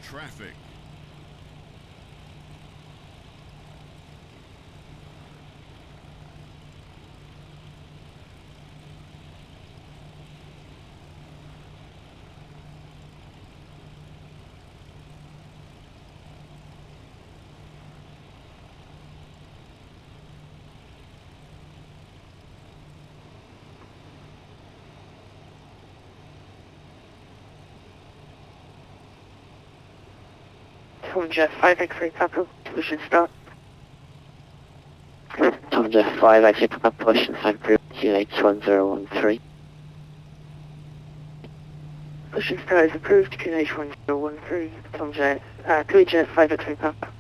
traffic. Tom Jet 5 X-ray Papa, push and start. Tom Jet 5 X-ray Papa, push and start group QH1013. Push and start is approved, QH1013, Tom Jet, 3 Jet 5 X-ray Papa.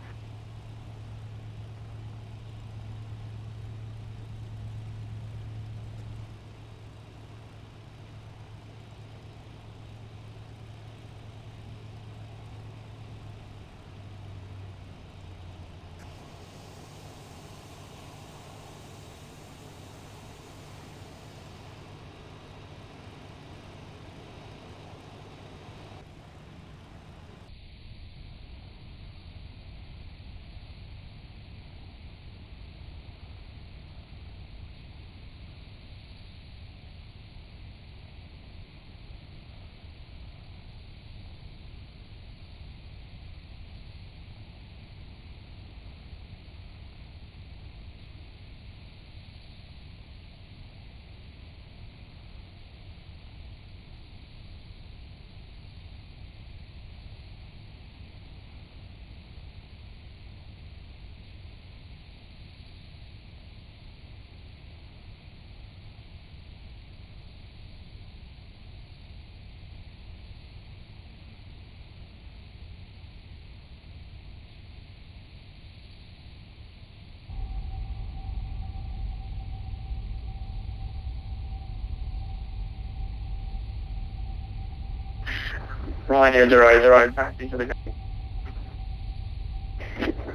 Ryanair 080, back into the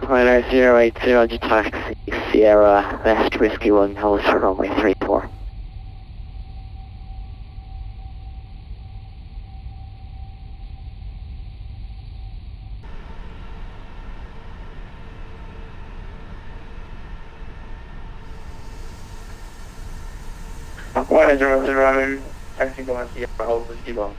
Ryanair 080, taxi, Sierra, West Whiskey 1, hold for runway 34. Ryanair 080, taxi going Sierra, hold Whiskey 1.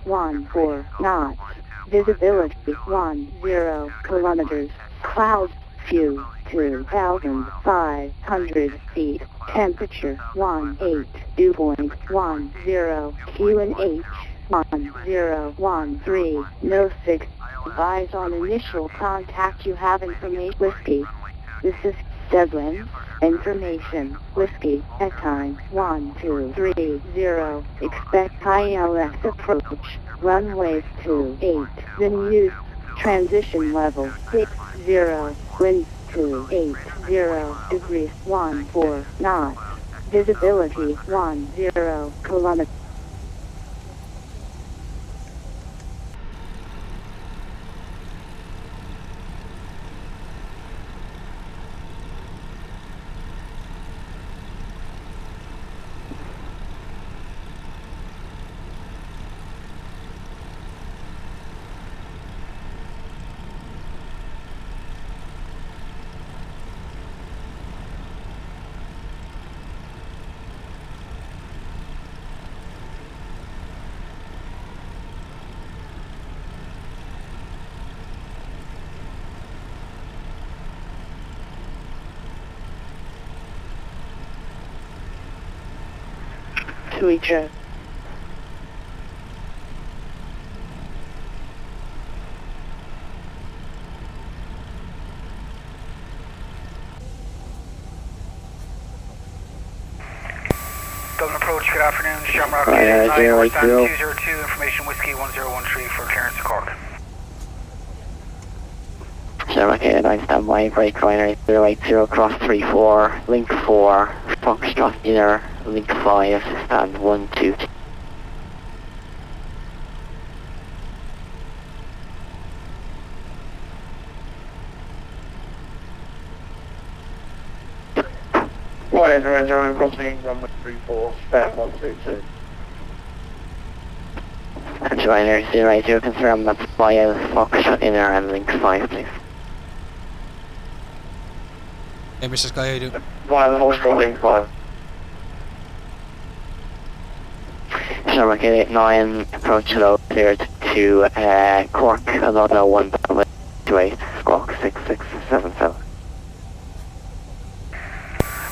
One 4 knots. Visibility 10 kilometers. Clouds few 2,500 feet. Temperature 18 dew point 10. QNH 1013. No 6. Advise on initial contact you have information. Whiskey. This is Dublin. Information. Whiskey. At time 1230. Expect ILS approach. Runway 28. Then use transition level 60. Wind 280 degrees 14 knots. Visibility 10 kilometers. 2HF. Dublin approach, good afternoon. Shamrock Right, 9, 080. 202, information whiskey 1013 for clearance to Cork. Shamrock 89, standby, break Ryanair 080, cross 34, link 4, Foxtrot inner, link 5, stand 122. Ryanair crossing runway 34, stand 122. And Ryanair 080, confirm that's via Foxtrot inner and link 5, please. Hey, Mr. Sky, how you doing? Via the Foxtrot link 5. Shamrock 889, approach low, cleared to Cork, 1101, 28, squawk 6677.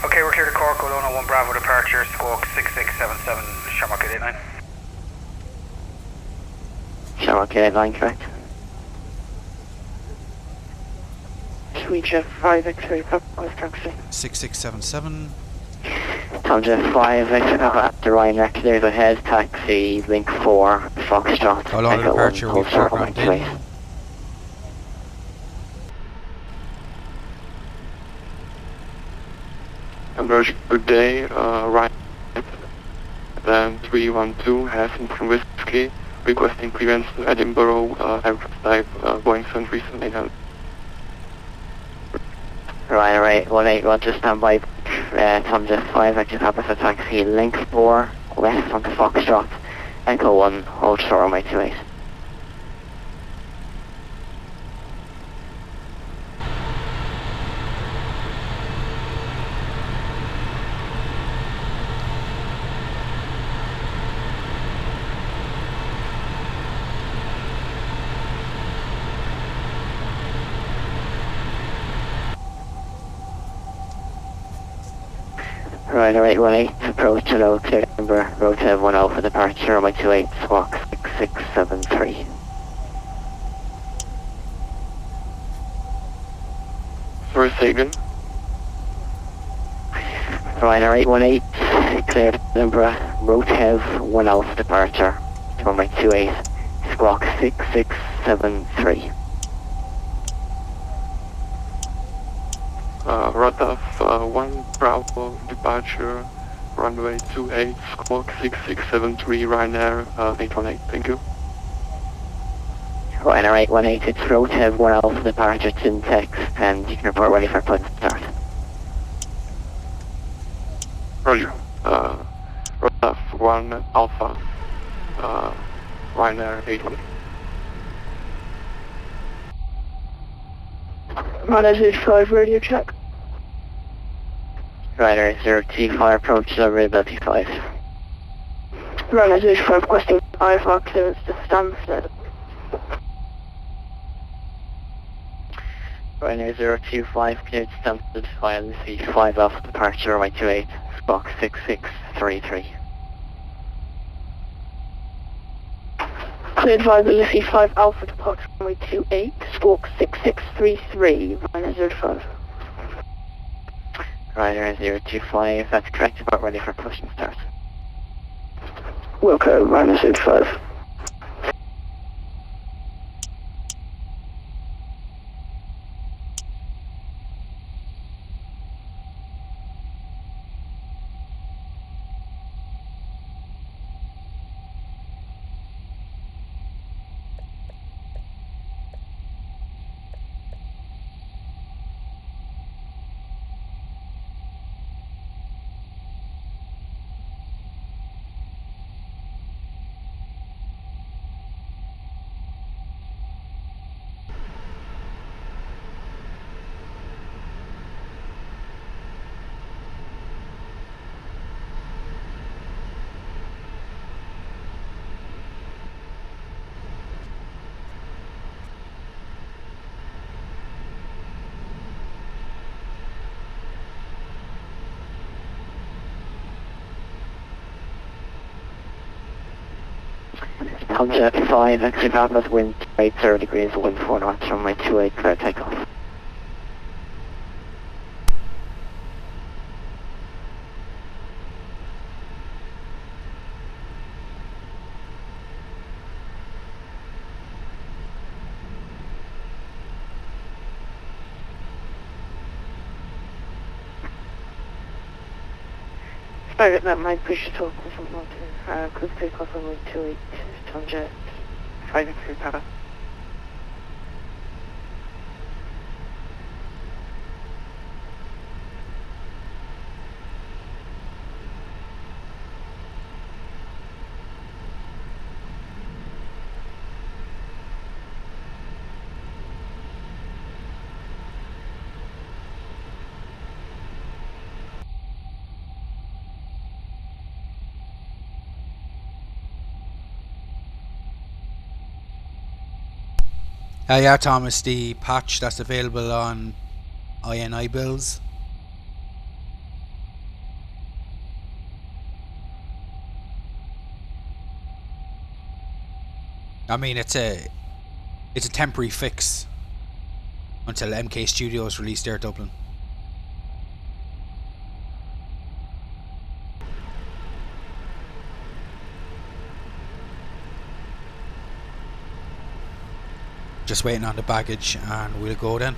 Okay, we're clear to Cork, 101 Bravo departure, squawk 6677, Shamrock 889. Shamrock 889, correct? 2HF 5 X-ray, Papa taxi. 6677. Tom Jeff 5, extra Papa after Ryanair, cleared ahead, taxi, link 4, Foxtrot, How long Echo departure 1, we hold short, programmed 28. in? Conversion good day, right, then 312, has from whiskey, requesting clearance to Edinburgh, aircraft type, Boeing 737-800. Ryanair 818, just standby, Tom Jeff 5, extra Papa for taxi, link 4, west onto Foxtrot, Echo 1, hold short, runway 28. Ryanair 818, approach hello, clear number, road 10 for departure, runway 28, squawk 6673. Sorry, say again. Ryanair 818, clear number, road 10 for departure, runway 28, squawk 6673. Radaf 1 Bravo departure, runway 28, squawk 6673, Ryanair 818, thank you. Ryanair 818, it's road 10 for departure, it's in text, and you can report ready for plug start. Roger. Radaf 1 Alpha, Ryanair 818. Ryanair 5 radio check. Ryanair 0T5, approach delivery 5. Ryanair 5 requesting IFR clearance to Stansted. Ryanair 025, cleared Stansted via Lucy 5 Alpha departure, runway 28, squawk 6633. Cleared via the Lucy 5 Alpha departure, runway 28, squawk 6633, Ryanair 05. Ryanair 025, that's correct, about ready for push and start. Wilco, Ryanair 05. Tomjet 5, exit Papa, wind right 0 degrees, wind 4 knots, runway 28, clear takeoff. Spirit, that might push your talk or something like that. Cruise takeoff runway 28, Tomjet 5 exit Papa. Yeah, Thomas, the patch that's available on INI bills. I mean, it's a temporary fix until MK Studios release their Dublin. Just waiting on the baggage and we'll go then.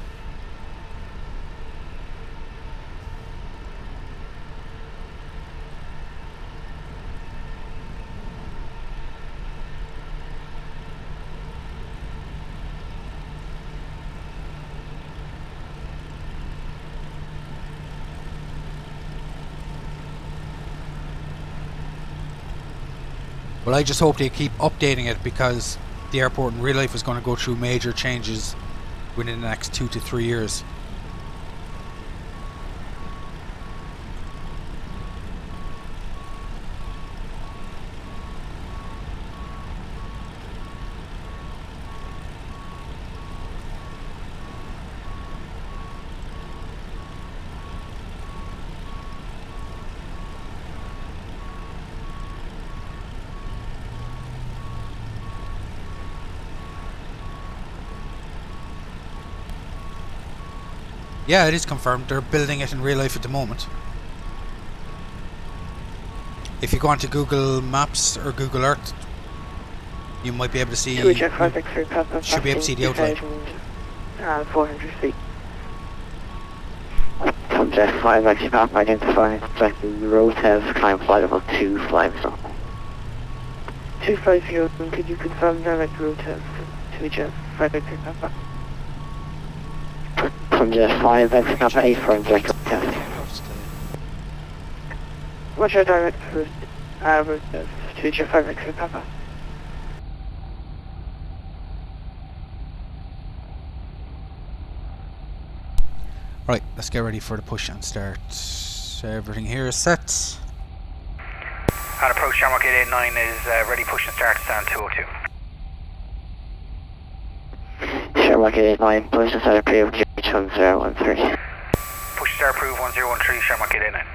Well, I just hope they keep updating it, because the airport in real life is going to go through major changes within the next 2 to 3 years. Yeah, it is confirmed. They're building it in real life at the moment. If you go onto Google Maps or Google Earth, you might be able to see. Should Should be able to see the outline. 400 feet. Tomjet 5, exit Papa, identify, directing Rotev, climb flight level 250. 250, could you confirm direct route to Jet 5 exit Papa? Tomjet 5, exit Papa, 8 for direct Rotev. What's your direct route to Jet 5 exit Papa? Right, let's get ready for the push and start. Everything here is set. On approach, Shamrock 889 is ready, push and start, stand 202. Shamrock 889, push and start approved, GH1013. Push and start approved 1013, Shamrock 889.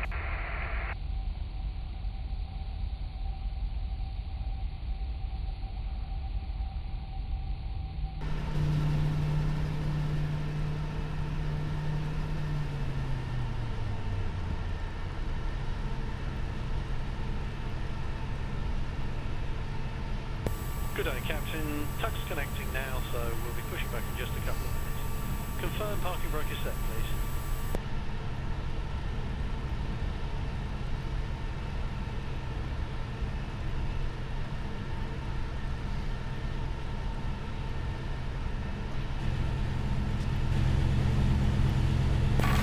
Good day, Captain. Tuck's connecting now, so we'll be pushing back in just a couple of minutes. Confirm parking brake is set, please.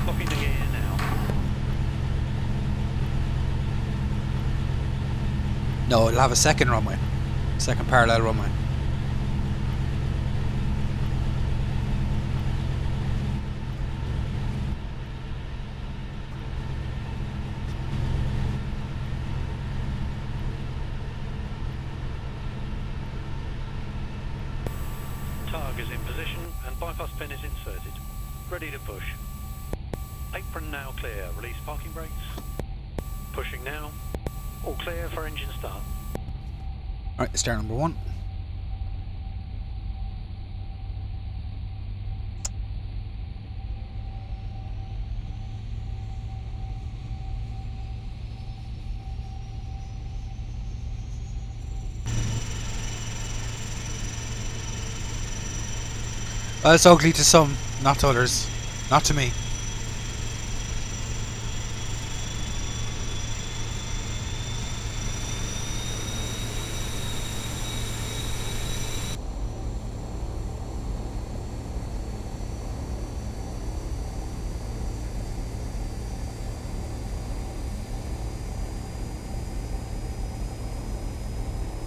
Copy the gear now. No, it'll have a second runway. Second parallel runway. Targ is in position and bypass pin is inserted. Ready to push. Apron now clear. Release parking brakes. Pushing now. All clear for engine start. Alright, start number 1. Well, it's ugly to some, not to others. Not to me.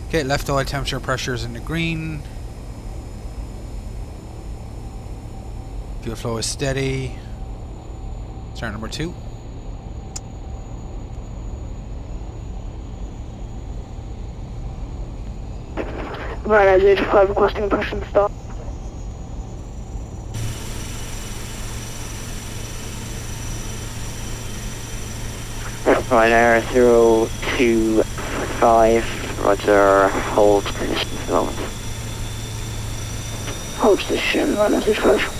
Okay, left oil temperature pressure is in the green. Fuel flow is steady. Start number 2. Right, 85 requesting impression stop. Ryanair 025, roger, hold position at the moment. Hold position, Ryanair 025.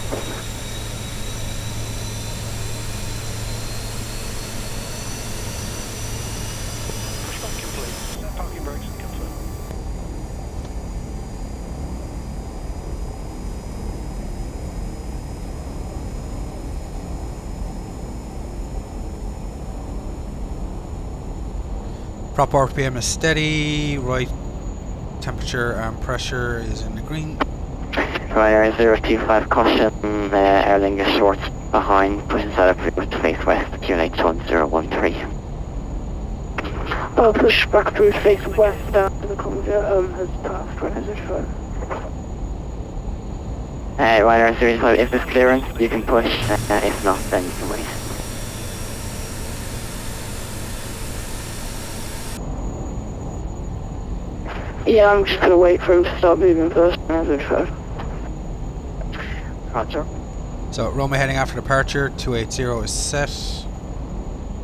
Pushback complete. Set parking brakes and confirm. Prop RPM is steady. Right temperature and pressure is in the green. Ryanair 025, caution, Aerlingus short behind, pushing set up with face west, QNH 1013. Push back through face west after the convoy has passed Ryanair 025. Ryanair 025, if there's clearance, you can push, if not, then you can wait. Yeah, I'm just gonna wait for him to start moving first. Ryanair 025. Roger. So runway heading after departure, 280 is set.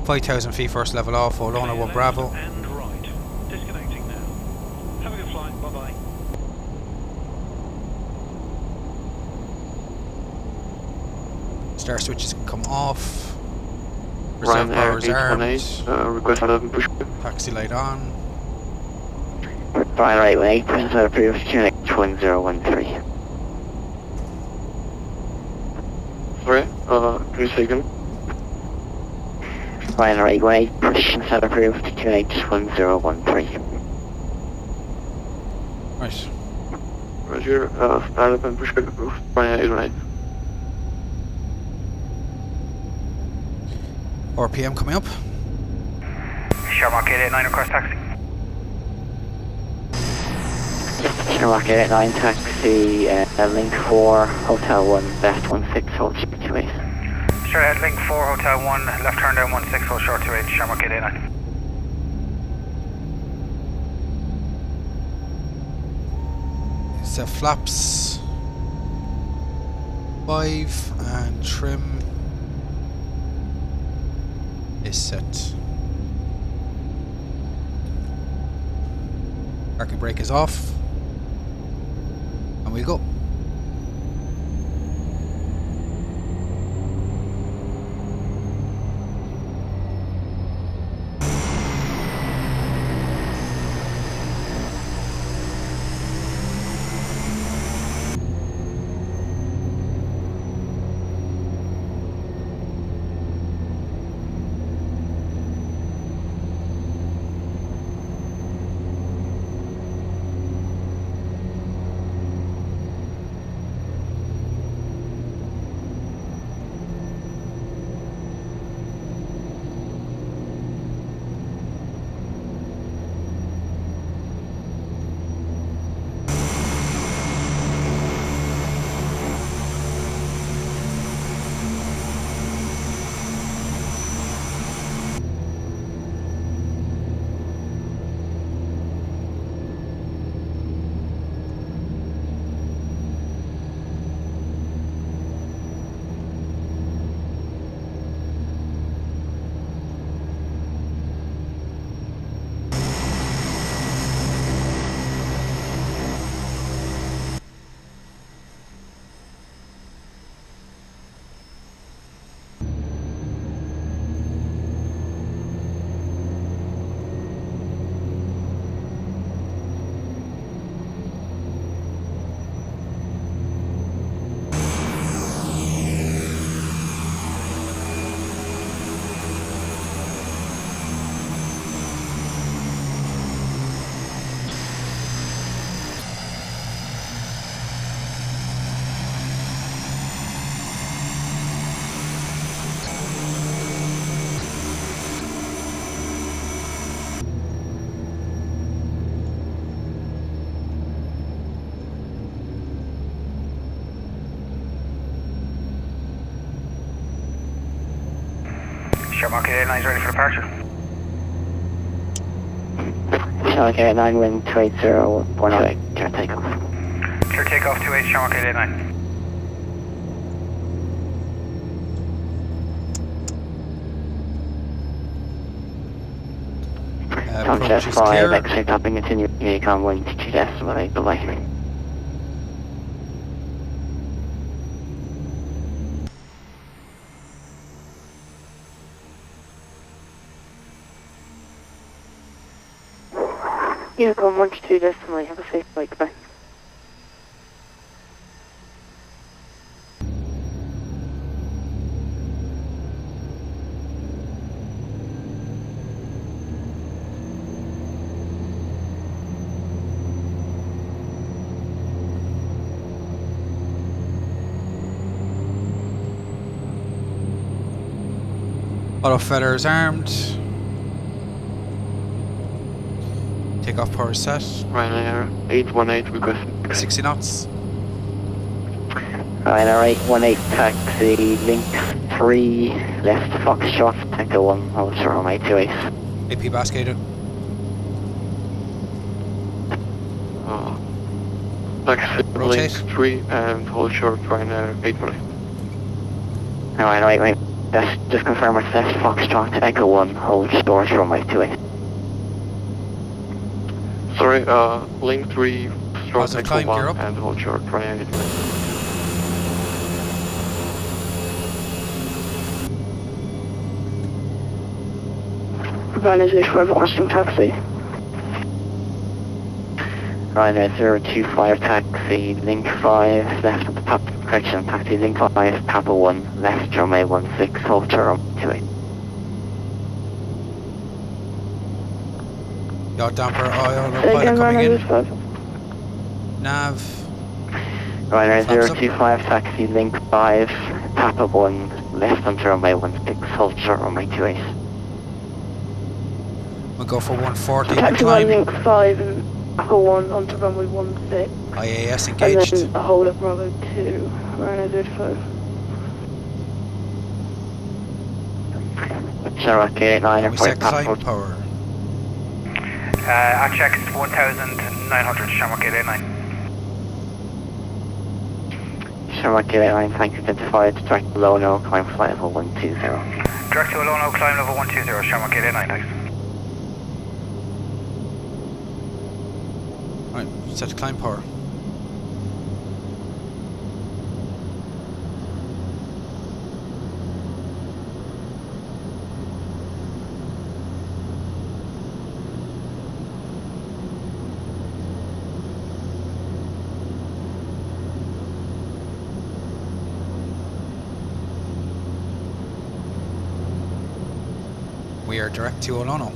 5,000 feet first level off, Olona 1 Bravo. And right. Disconnecting now. Have a good flight. Bye bye. Star switches can come off. Reserve Ryanair power is armed. 818, request 11 push. Taxi light on. Ryanair 818, pushing set up with QNH 1013. Sorry, can you say again? Ryanair 818, pushing set up with QNH 1013. Right. Roger, start up and pushback approved. Ryanair 818. RPM coming up. Shamrock 889 request taxi. Shamrock 889, taxi, link 4, hotel 1, left 16, hold short 28. Straight ahead, link 4, hotel 1, left turn down 16, hold short 28, Shamrock 889. Set flaps 5 and trim is set. Parking brake is off. And we'll go. Shamrock 89 is ready for departure. Shamrock 89, wind 280, 108, clear takeoff. Clear takeoff 28 Shamrock 89. Tom Approach Jet is 5, clear. X-ray topping, continue, Unicom wind 2.8, bye-bye. Unicom 1-2.8, have a safe flight, goodbye. Auto feathers armed. Takeoff power set. Ryanair 818 requesting 60 knots. Ryanair 818, taxi, link 3, left Foxtrot, Echo 1, hold short on 828. AP Basket. Taxi Rotate. link 3 and hold short Ryanair 818. Ryanair 818, just confirm it's left Foxtrot, Echo 1, hold short from 828. Sorry, link 3, short Positive Echo climb, gear 1 up. and hold short Ryanair 818. Ryanair 05, Washington taxi. Ryanair 025, taxi, link 5, left at the top, correction, taxi, link 5, Papa 1, left, runway 16, hold short 28. Yacht damper oil, no Say pilot again, coming Ryanair in. 05. Nav. Ryanair Flaps up. 025, taxi, link 5, Papa 1, left onto runway 16, hold short runway 28. We'll go for 140 in the Taxi climb. link 5 and Echo 1 onto runway 16. IAS And engaged. then a hold up Bravo 2, Ryanair 05. Shamrock 89, We set report climb passport. power. At checks 1900 Shamrock 89. Shamrock 89, thank you, identified, direct below, no, climb flight level 120. Direct to Olono, climb level 120 Shamrock 89, thanks. Right, set climb power. We are direct to Olono.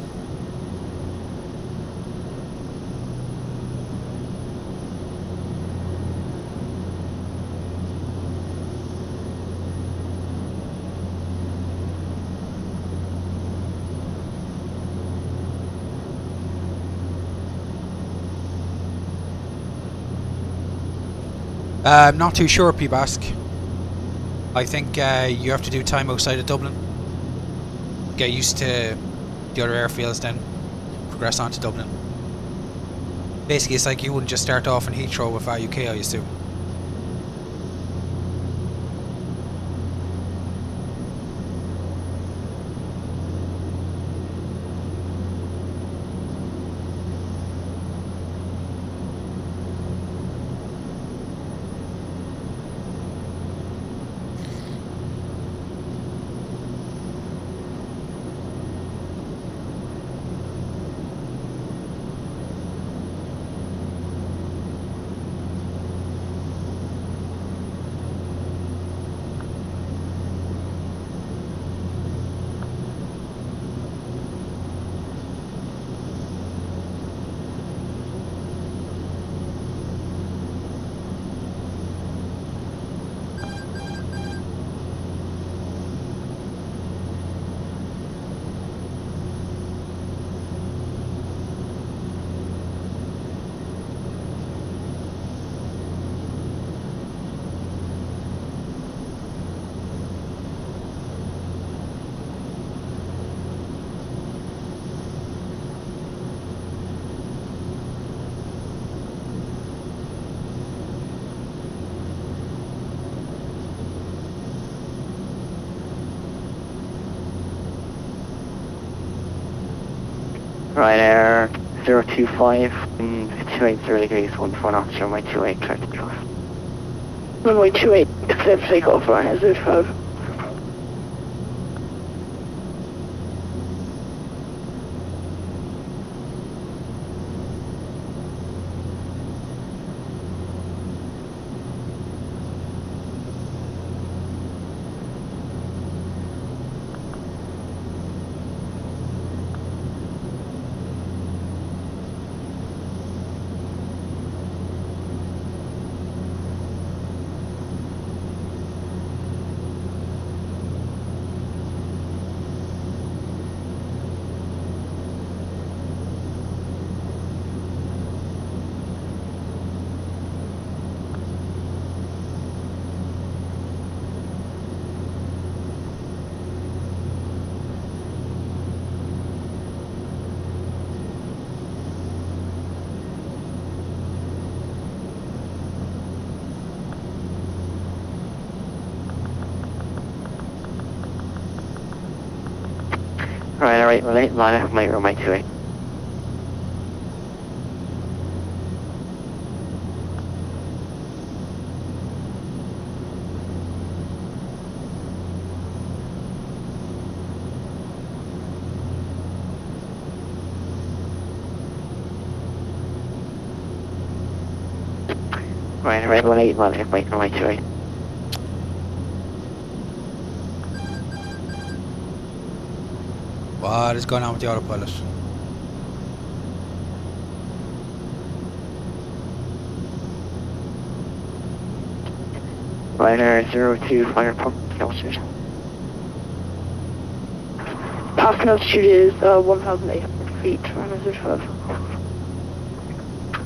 I'm not too sure, P-Basque. I think you have to do time outside of Dublin. Get used to the other airfields, then progress on to Dublin. Basically, it's like you wouldn't just start off in Heathrow with UK, I used to. Ryanair 025 and 280 degrees 14 knots, runway 28, try to cross. Runway 28, accept takeoff, Ryanair 05. Ryanair 818, line up, mate, runway 28. Ryanair 818, line up, mate, runway 28. What is going on with the autopilot? Ryanair 025 pump altitude. Passing altitude is 1,800 feet, Ryanair 05.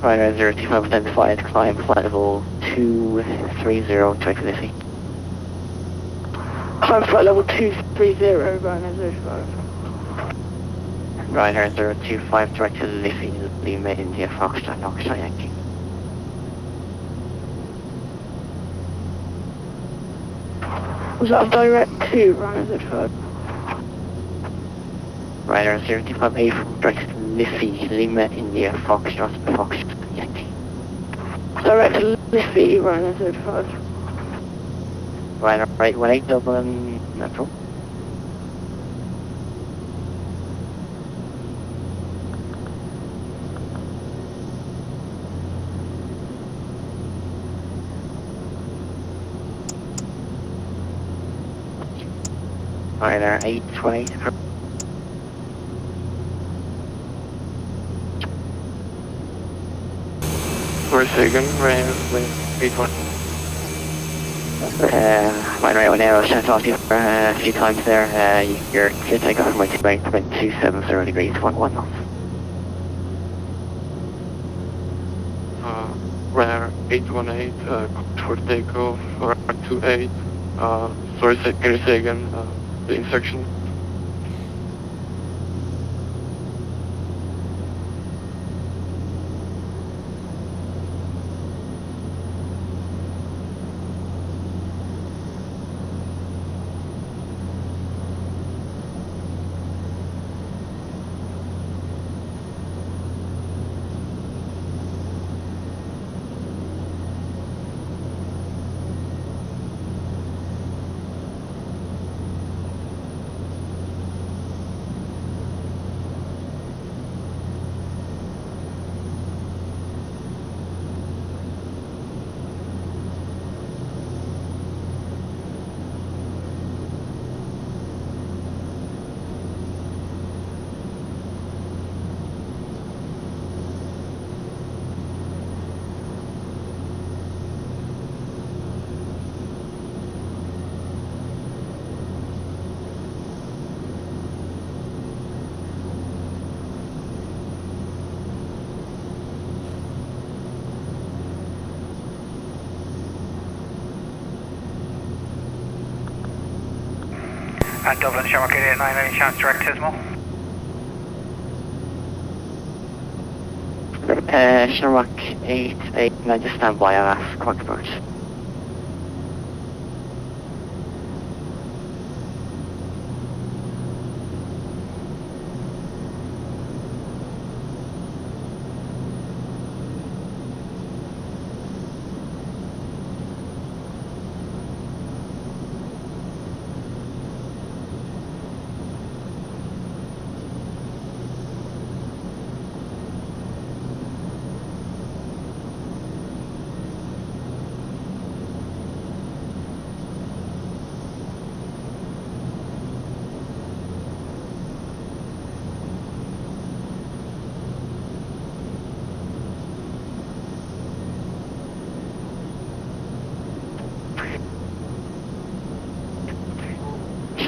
Ryanair 025 identified, climb flight level 230, try to Liffey. Climb flight level 230, Ryanair 05. Ryanair 025 direct to Liffey, Lima India Foxtrot Yankee. Was that a direct to Ryanair 05? Ryanair 025A direct to Liffey, Lima India Foxtrot Yankee. Direct to Liffey, Ryanair 05. Ryanair 818 Dublin Metro. Ryanair 820. Where's Sagan? Ryanair 820. Ryanair 810, I was trying to talk to you for a few times there. You're clear to take off from my right, 270 degrees, 11 knots. Ryanair 818, for takeoff, or 28. Sorry, can you say again the instruction? And Dublin, Shamrock 889, any chance direct Tismo? Shamrock 889, just stand by, I'll ask Cork approach.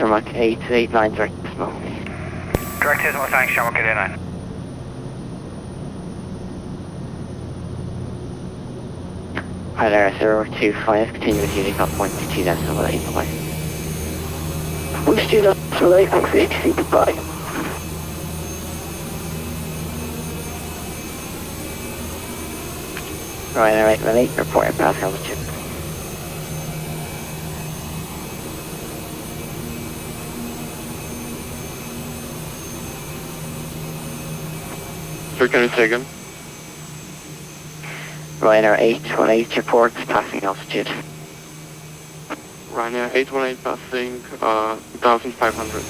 Shamrock 8 lines direct snow. Direct is Mustang, Shamrock 89. Hi there, 025, continue with unit up 122, that's number 8, bye. We still up for late, thanks for ATC, goodbye. Right, relate, reporting pass altitude. Sir, can you say again? Ryanair 818 reports passing altitude. Ryanair 818 passing 1,500.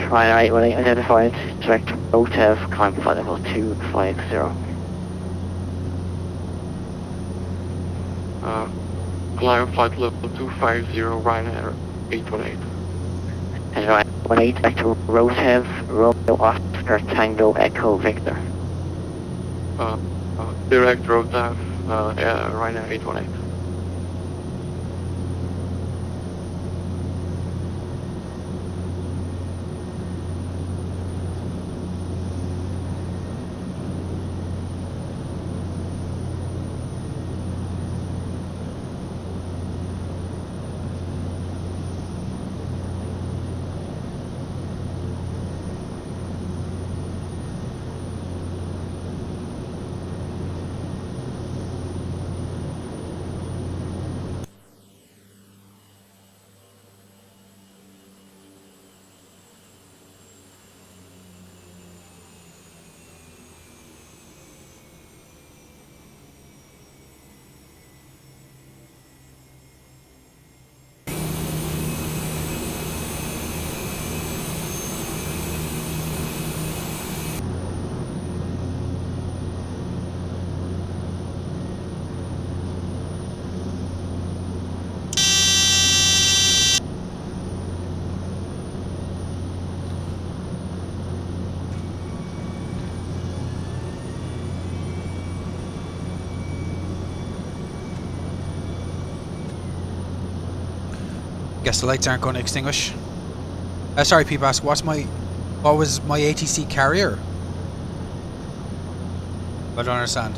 Ryanair 818 identified, direct hotel, climb flight level 250. Climb flight level 250, Ryanair 818. And Ryanair 18 back to Rosehill, Romeo Oscar Tango Echo Victor. Direct road nav, Ryanair 818. Guess the lights aren't going to extinguish. Sorry, people ask, what was my ATC carrier? I don't understand.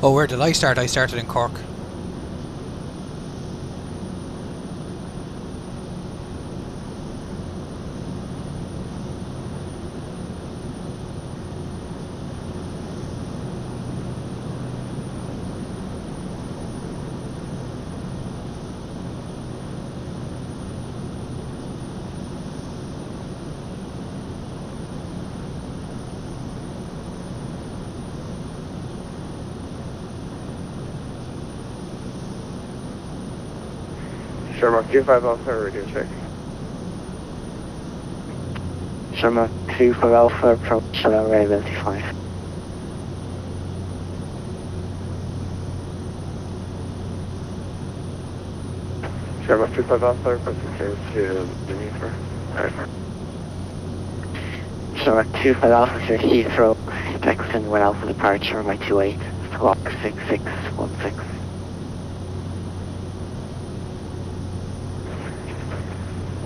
Oh, where did I start? I started in Cork. Shamrock 25 Alpha, radio check. Shamrock 25 Alpha, approach Shamrock Reliability 5. Shamrock 25 Alpha, requesting clearance to Geneva. Alright. Shamrock 25 Alpha to Heathrow, Jackson 1 Alpha departure, my 28, squawk 6616.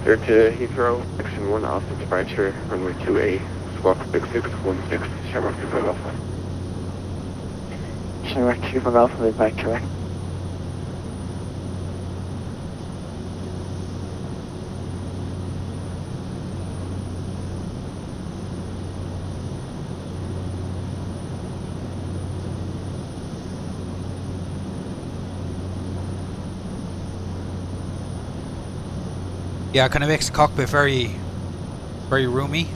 Clear to Heathrow, Jackson 1 Alpha departure, runway 2A, squawk 6616, Shamrock 25 Alpha. Shamrock 25 Alpha, move back correct. Yeah, it kind of makes the cockpit very, very roomy.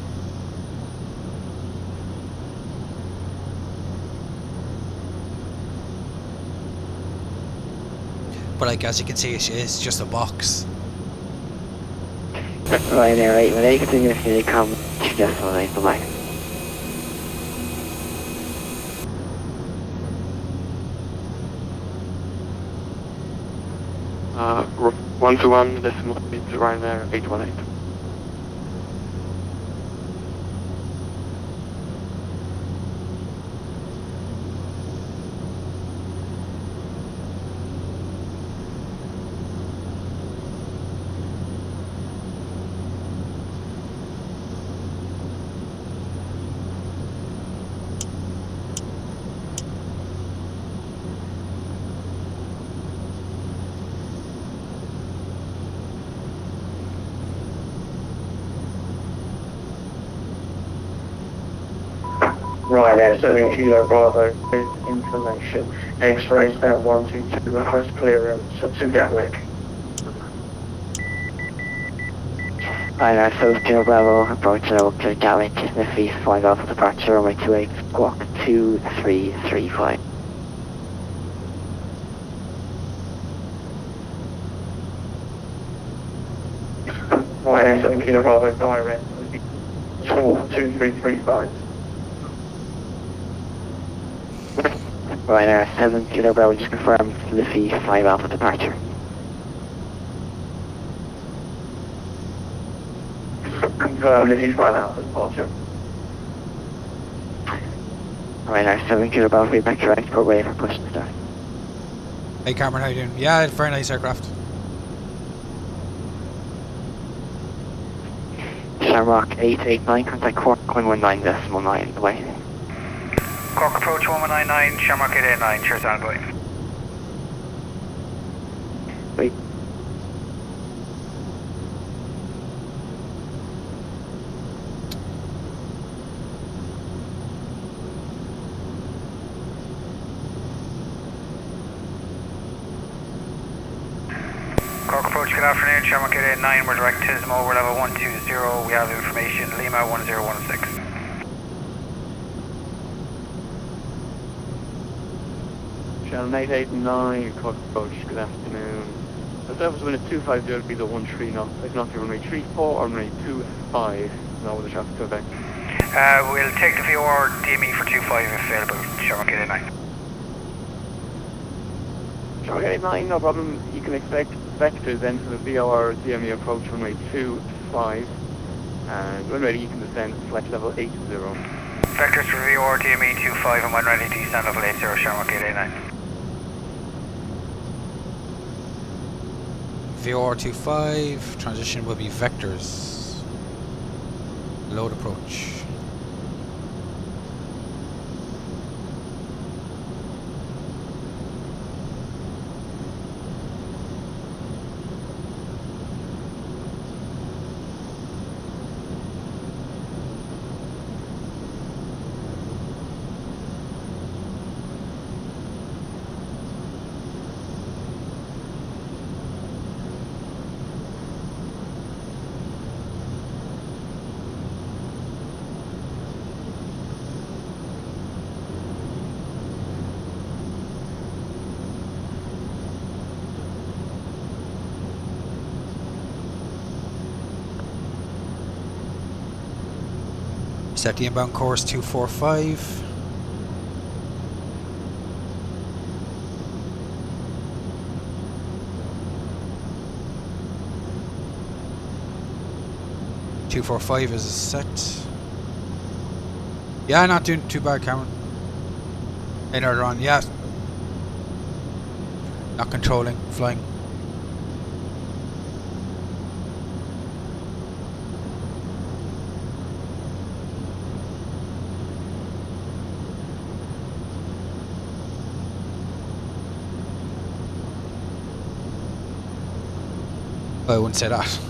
But like as you can see, it's just a box. Right there, right. When they continue to come, just on the back. Uh, 121, decimal speed right there, 818. Right there, so Kilo Bravo information. X-rays that 122, request clearance to Gatwick. Hi there, so Kilo Bravo approaching out to Gatwick, the feast 5 Alpha departure, runway 28, squawk 2335. Right there, so Kilo Bravo direct, 2335. Right there, 7 Kilo Bravo, just confirmed Liffey 5 Alpha departure. Confirmed Liffey 5 Alpha departure. Right there, 7 Kilo Bravo, be back to export way for pushing start. Hey Cameron, how you doing? Yeah, very nice aircraft. Shamrock 889, contact Cork 119.9 away. Cork approach 1199, Shamrock 889, cheers on boy. Wait. Cork approach, good afternoon, Shamrock 889, we're direct Tismo, we're level 120, we have information, Lima 1016. Channel 889, Cork approach, good afternoon. The service wind is 250 to be the 13 knots. If not, you're runway 34 or runway 25. Now with the traffic to back. We'll take the VOR DME for 25 if available, Shamrock 889. Shamrock 889, no problem. You can expect vectors then for the VOR DME approach runway 25. And when ready, you can descend flight level 80. Vectors for VOR DME 25 and when ready, descend level 80, Shamrock 889. VOR 25, transition will be vectors. Load approach. Set the inbound course 245. .245 is set. Yeah, not doing too bad, Cameron. In order on, yeah. Not controlling, flying. I wouldn't say that.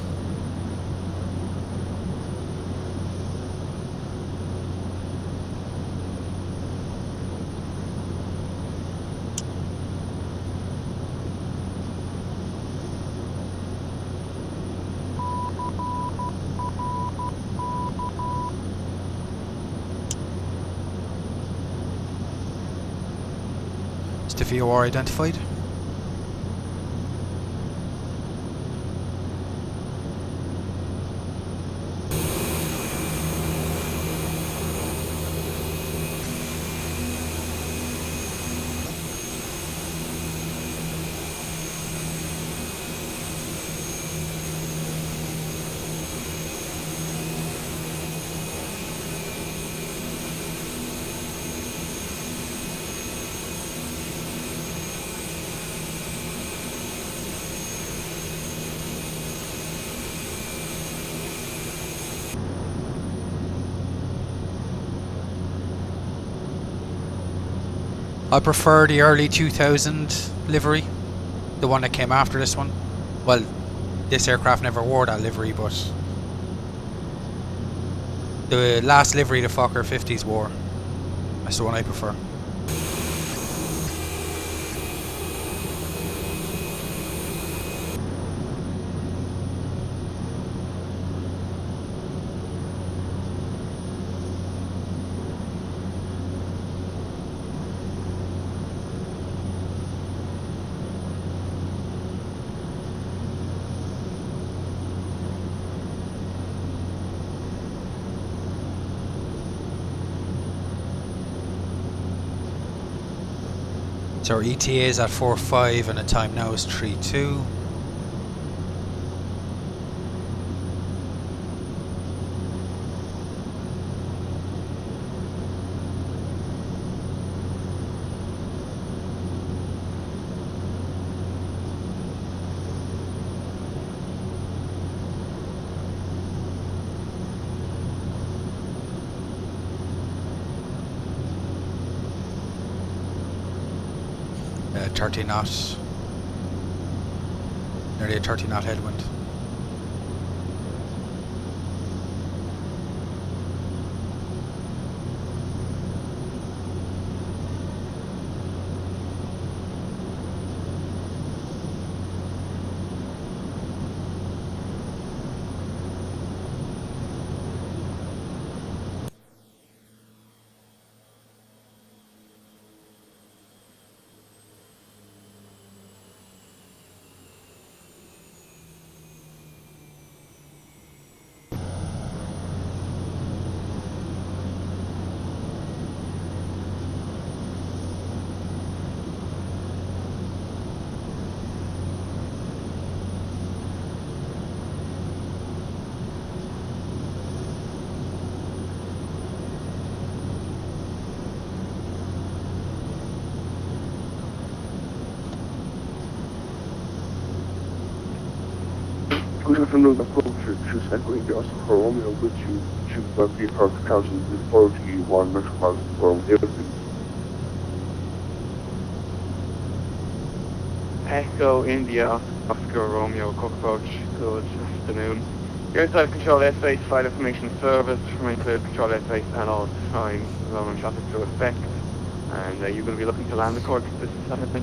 Is the VOR identified? I prefer the early 2000 livery, the one that came after this one. Well, this aircraft never wore that livery, but the last livery the Fokker 50s wore. That's the one I prefer. So our ETA is at 4.5 and the time now is 3.2. Uh, 30 knots. Nearly a 30 knot headwind. Good afternoon, approach to Echoing the Oscar for Romeo with you, choose by P3 Dv4 metropolitan from Aerlingus. Echo India, Oscar Romeo, Cork approach, good afternoon. Airside control airspace, flight information service, remain clear control airspace and all time, allowing traffic to effect. And you're going to be looking to land the Cork this Saturday?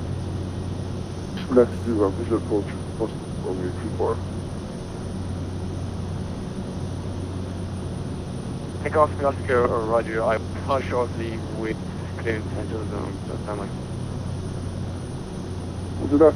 Let's do a visual approach, post Romeo 24. Take off the Oscar or Roger, I'll call shortly with clearance central zone, so stand by. We'll do that.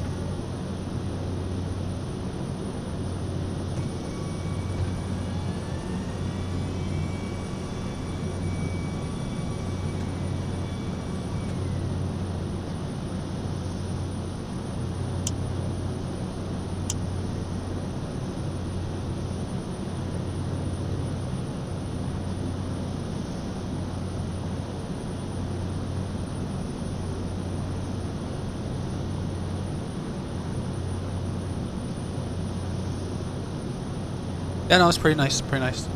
Yeah, no, it's pretty nice, pretty nice.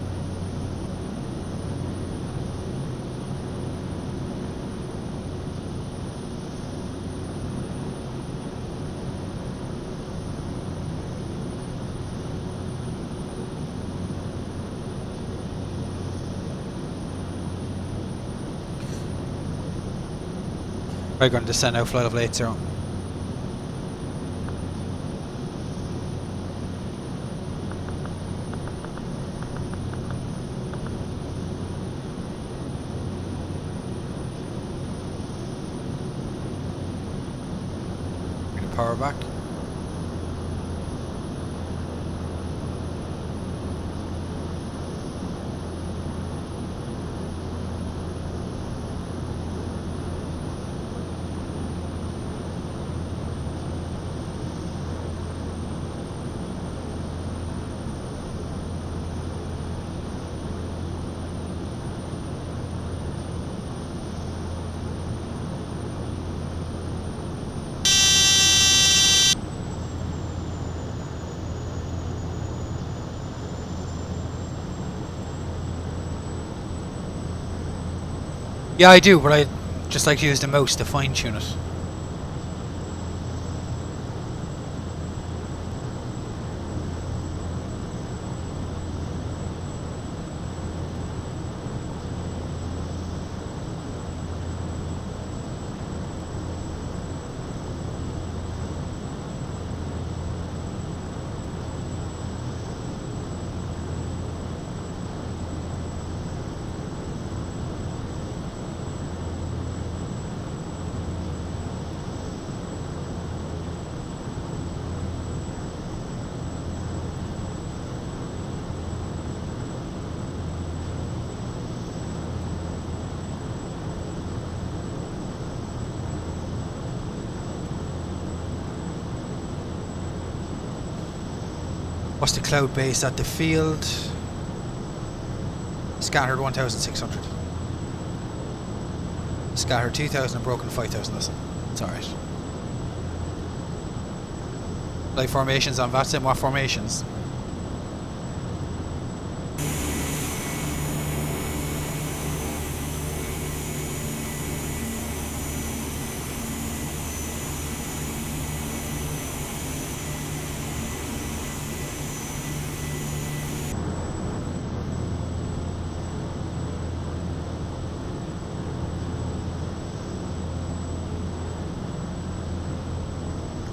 We're going to descend now, flight level 80. power back. Yeah, I do, but I just like to use the mouse to fine tune it. What's the cloud base at the field? Scattered 1,600. Scattered 2,000 and broken 5,000. Listen, it's alright. Like formations on VATSIM, what formations?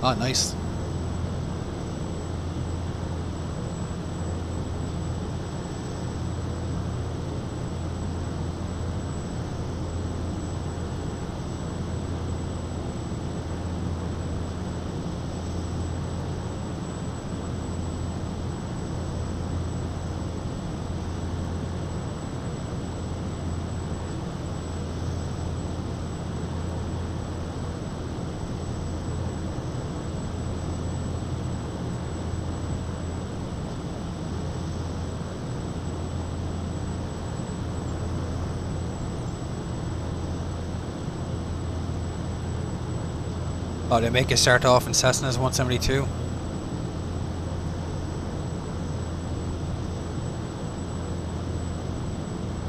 Oh, nice. Oh, they make it start off in Cessna's 172.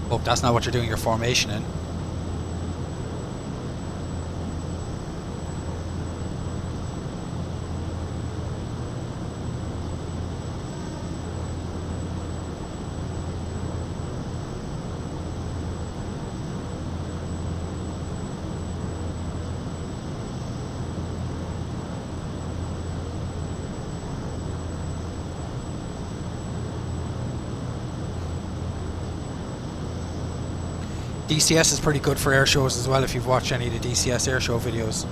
Hope that's not what you're doing your formation in. DCS is pretty good for air shows as well if you've watched any of the DCS air show videos.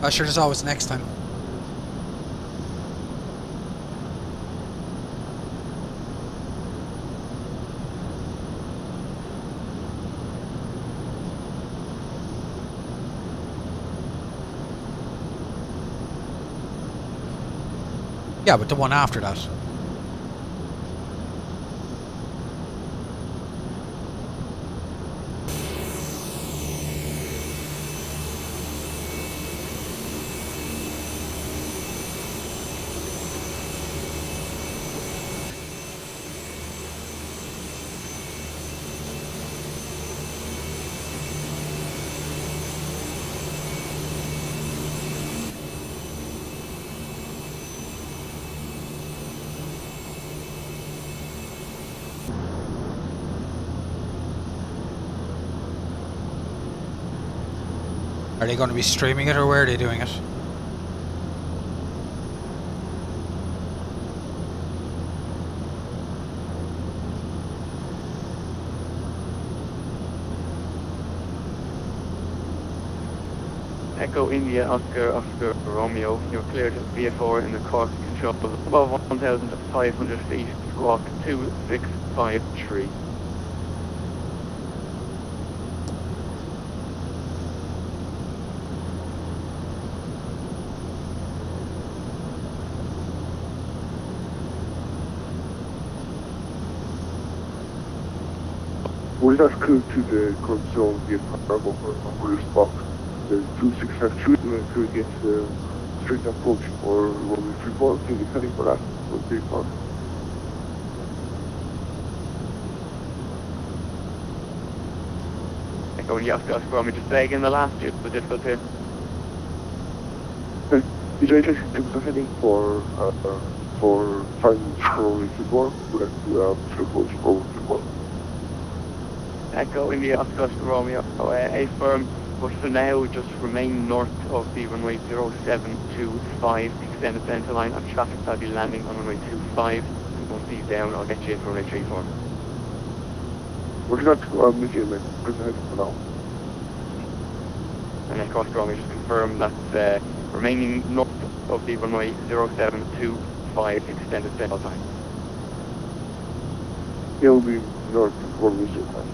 Sure, there's always next time. Yeah, but the one after that. Are they going to be streaming it, or where are they doing it? Echo India Oscar Oscar Romeo, you're cleared at VA4 in the Cork control above 1,500 feet, squawk 2653. We're not clear to the current zone via cargo for Wheels Box. The 2653 and to get straight approach for runway 34. Can you heading for that? Runway 34. Echo India Oscar Oscar Romeo, just say again the last bit, the difficult here. Is there anything to the heading for finding runway 34? We'd like to approach for runway 34. Echo India Oscar Oscar Romeo, A firm, but for now just remain north of the runway 0725, extend the center line of traffic that'll be landing on runway 25. Once these down, I'll get you in for runway 34. We're not making it, we're heading for now. And Echo Oscar Romeo, just confirm that remaining north of the runway 0725, extended center line. It'll be north of runway 05.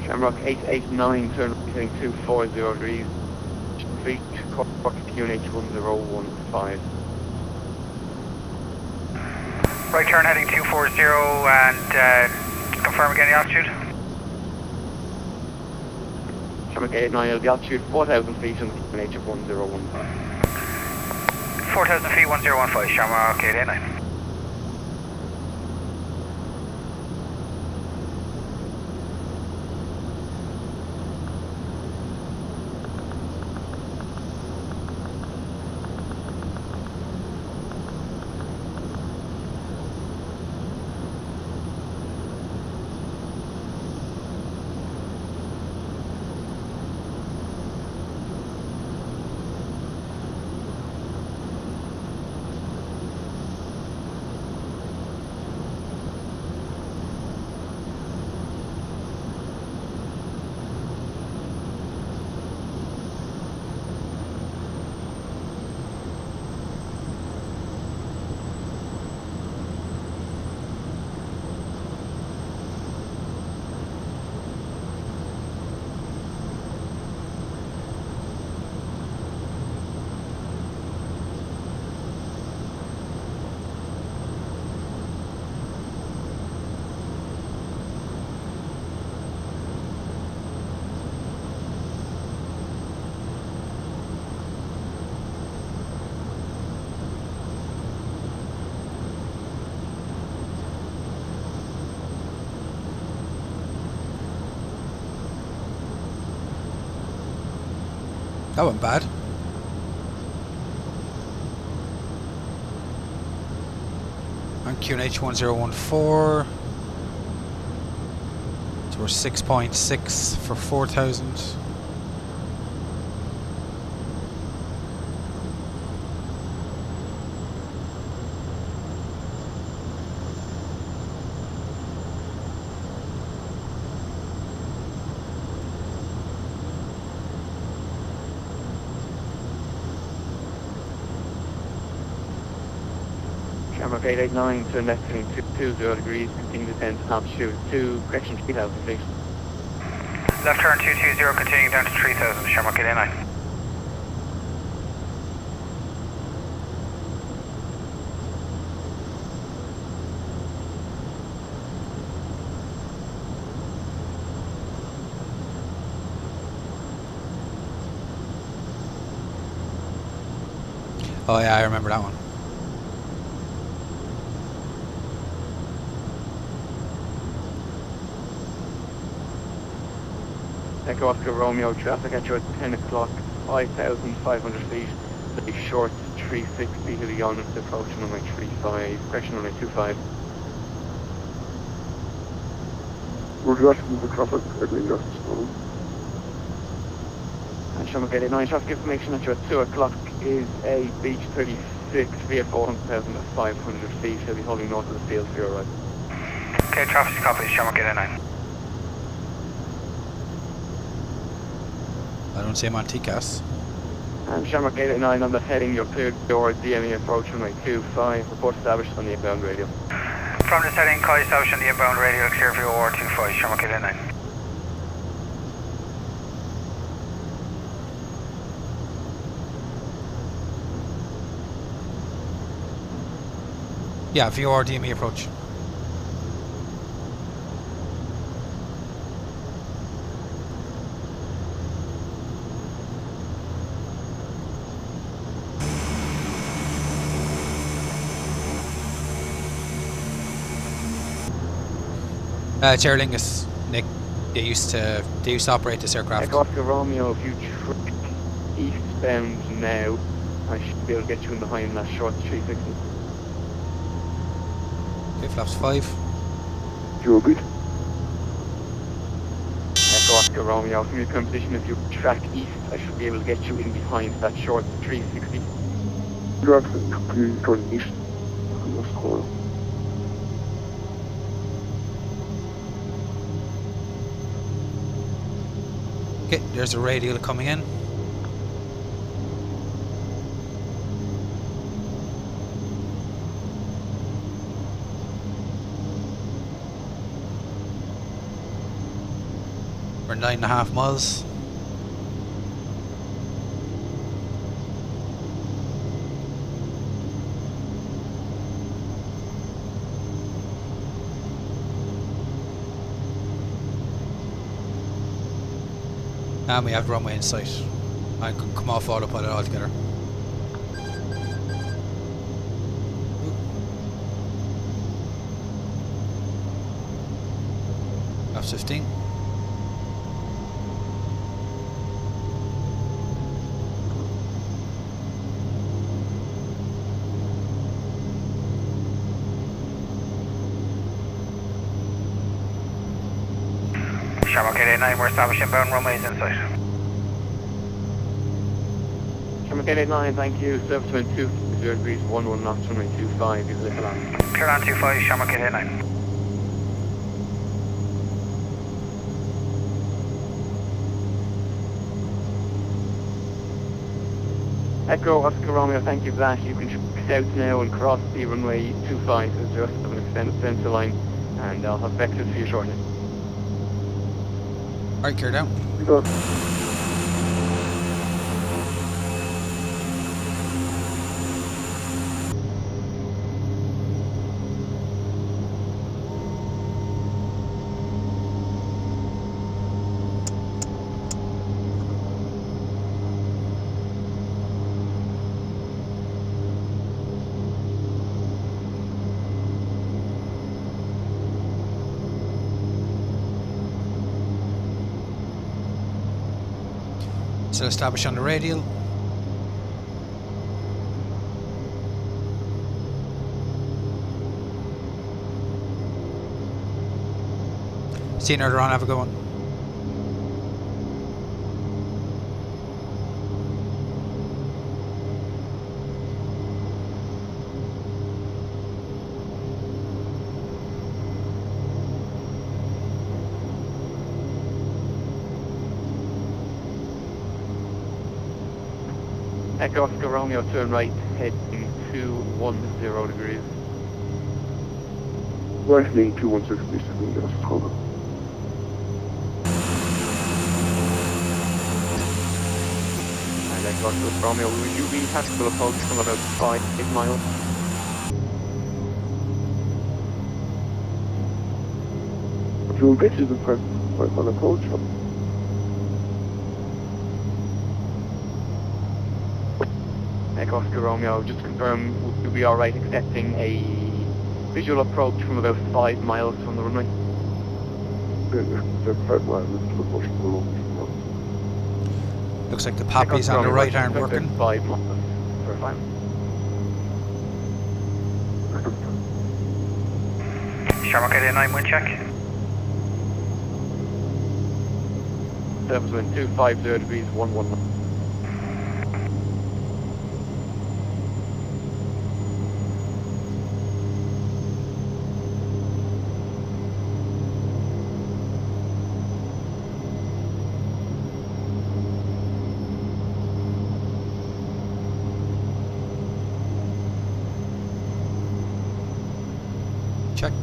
Shamrock 889, turn heading 240 degrees, feet, Cork QNH 1015. Right turn heading 240 and confirm again the altitude. Shamrock 889, the altitude 4,000 feet and QNH of 1015. 4,000 feet, 1015, Shamrock 889. That wasn't bad. On QNH 1014. So we're 6.6 for 4,000. Shamrock 889 to nesting 220 degrees, continue descent altitude 2, correction 3,000 feet. Left turn 220, continuing down to 3000, Shamrock 889. Oh yeah, I remember that one. Echo Oscar Romeo, traffic at you at 10 o'clock, 5,500 feet, the short 360 to the on approach runway 35, correction runway 25. We're directing the traffic, Aerlingus. And Shamrock 889, traffic information at you at 2 o'clock is a Beach 36 via 4,500 feet. He'll be holding north of the field for your right. Okay, traffic copy, Shamrock 889. I don't see him on TCAS. And Shamrock 889 on the heading, you're cleared your DME approach runway 25, report established on the inbound radio. From this heading, call established on the inbound radio, clear for your OR25, Shamrock 889. Yeah, VOR DME approach. It's Aerlingus, Nick. They used to operate this aircraft. Echo Oscar Romeo, if you track eastbound now, I should be able to get you in behind that short 360. Okay, flaps 5. You're good. Echo Oscar Romeo, from your current position, if you track east, I should be able to get you in behind that short 360. You're actually turning east. That's cool. Okay, there's a radial coming in. We're 9.5 miles. And we have runway in sight. I can come off autopilot altogether. That's 15. Shamrock 889, we're establishing inbound runways in sight. Shamrock 889, thank you. Service wind 2, 0 degrees, 11 knots, runway 25, is little on. Clear on 25, Shamrock 889. Echo Oscar Romeo, thank you for that. You can shoot south now and cross the runway 25 as the rest of an extended center line, and I'll have vectors for you shortly. Alright, clear down. Good. Still established on the radial. See you earlier on, have a good one. Echo Oscar Romeo, turn right, heading 210 degrees. Right lane 216, please. Yes, hold on. And Echo Oscar Romeo, will you be tactical approach from about 5 miles? If you'll get to the front on approach, Echo Oscar Romeo, just confirm, would you be alright accepting a visual approach from about 5 miles from the runway? the 5 miles is the push below. Looks like the poppies on the right aren't working. 5 miles for 5. Shamrock 89, wind check. Surface wind 250 degrees, 119. Checked.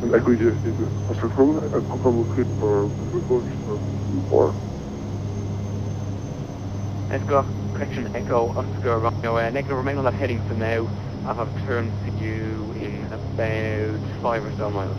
Like we just did with Oscar Chrome, a couple clip for coach or Echo, correction, Echo Oscar Romeo, negative, remain on that heading for now. I'll have turned to you in about 5 or so miles.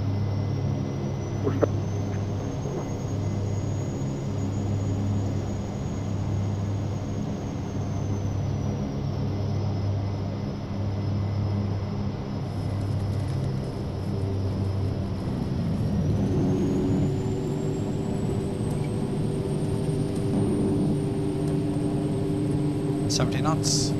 $70 knots.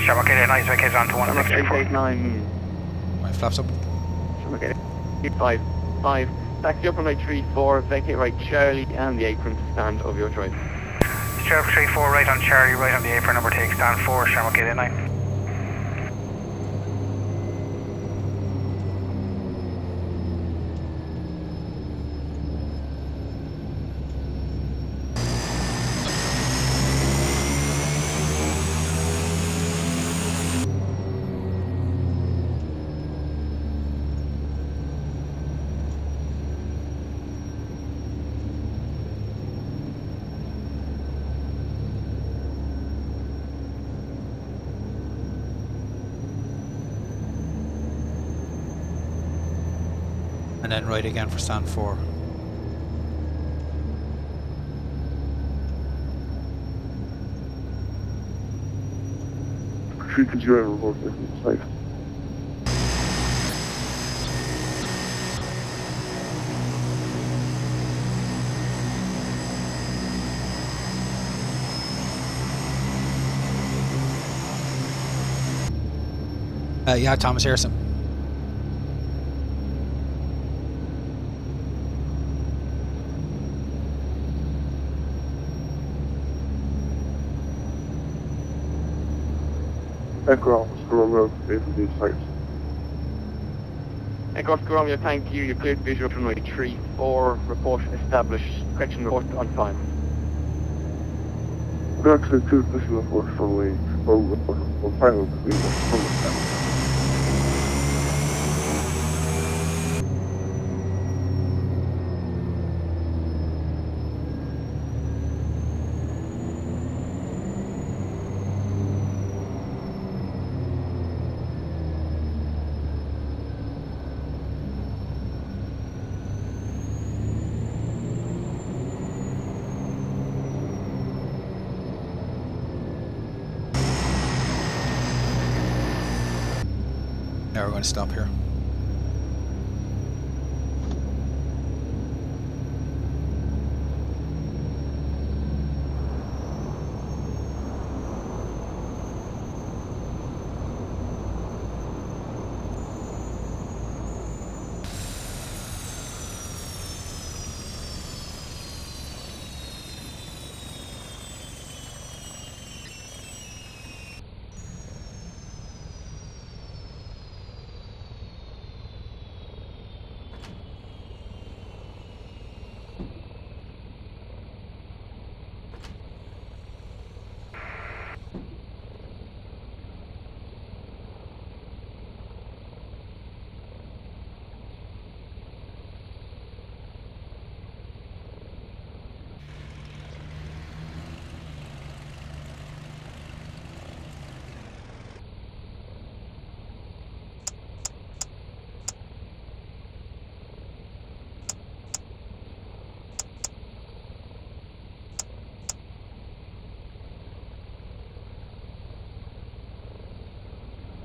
Shamrock 89 is vacated on to 1634. 889. My flaps up. Okay. 5. Taxi up on right 34, vacate right Charlie and the apron to stand of your choice. Shamrock 34 right on Charlie, right on the apron, number take stand 4, Shamrock 89. And then right again for stand 4. treat the zero report is safe. Yeah, Thomas Harrison. Echo Oscar Romeo, these sites. Echo Oscar Romeo, thank you. You cleared visual runway 34. Report established. Correction report on time. We're actually two additional reports from the final. Now we're going to stop here.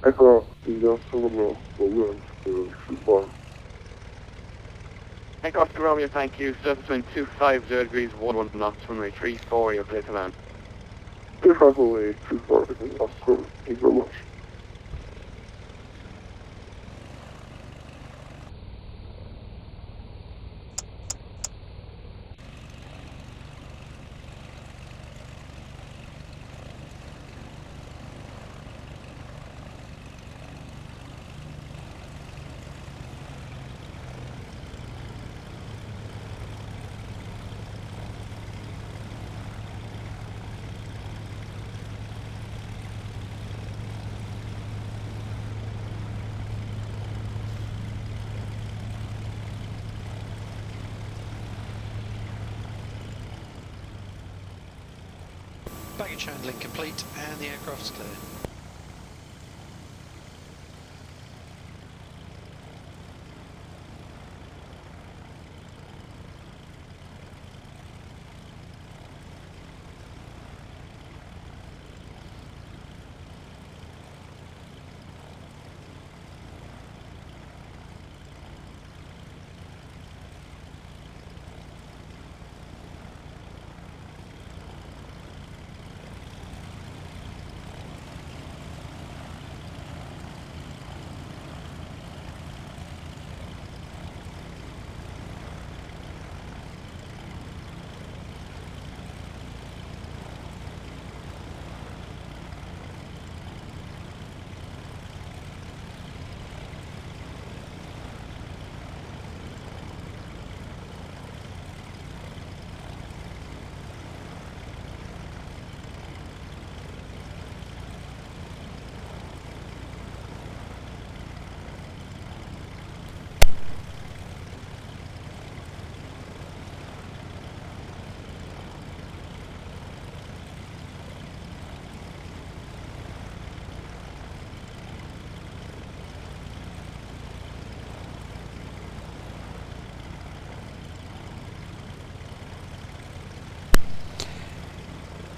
Echo, India, Solomon, Williams, Super. Take off to Romeo, thank you. Surface wind 250 degrees, 11 knots, runway 34, you're clear to land. 35 away, 24, thank you very much. Baggage handling complete and the aircraft's clear.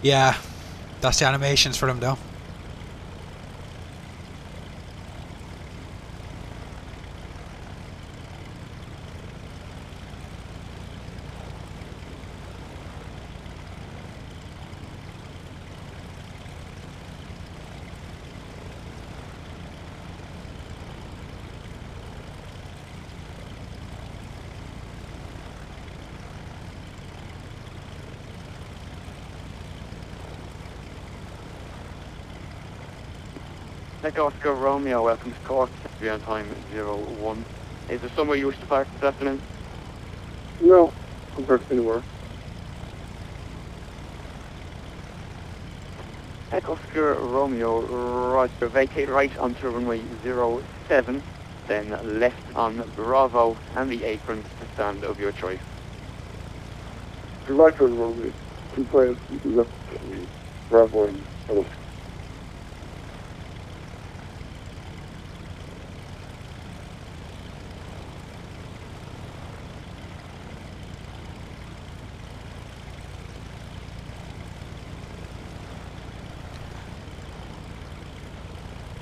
Yeah, that's the animations for them though. Take Oscar Romeo, welcome to Cork, be on time 01. Is there somewhere you wish to park this afternoon? No, compared to anywhere. Take Oscar Romeo, roger, vacate right onto runway 07, then left on Bravo and the apron to stand of your choice. The right turn runway, 25, left, Bravo and Hello.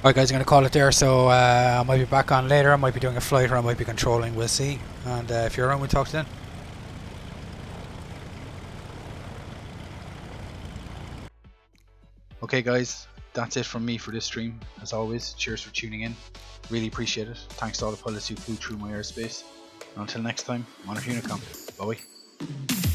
Alright guys, I'm going to call it there, so I might be back on later, I might be doing a flight or I might be controlling, we'll see. And if you're around, we'll talk to you then. Okay guys, that's it from me for this stream. As always, cheers for tuning in. Really appreciate it. Thanks to all the pilots who flew through my airspace. And until next time, I'm on a Unicom. Bye bye.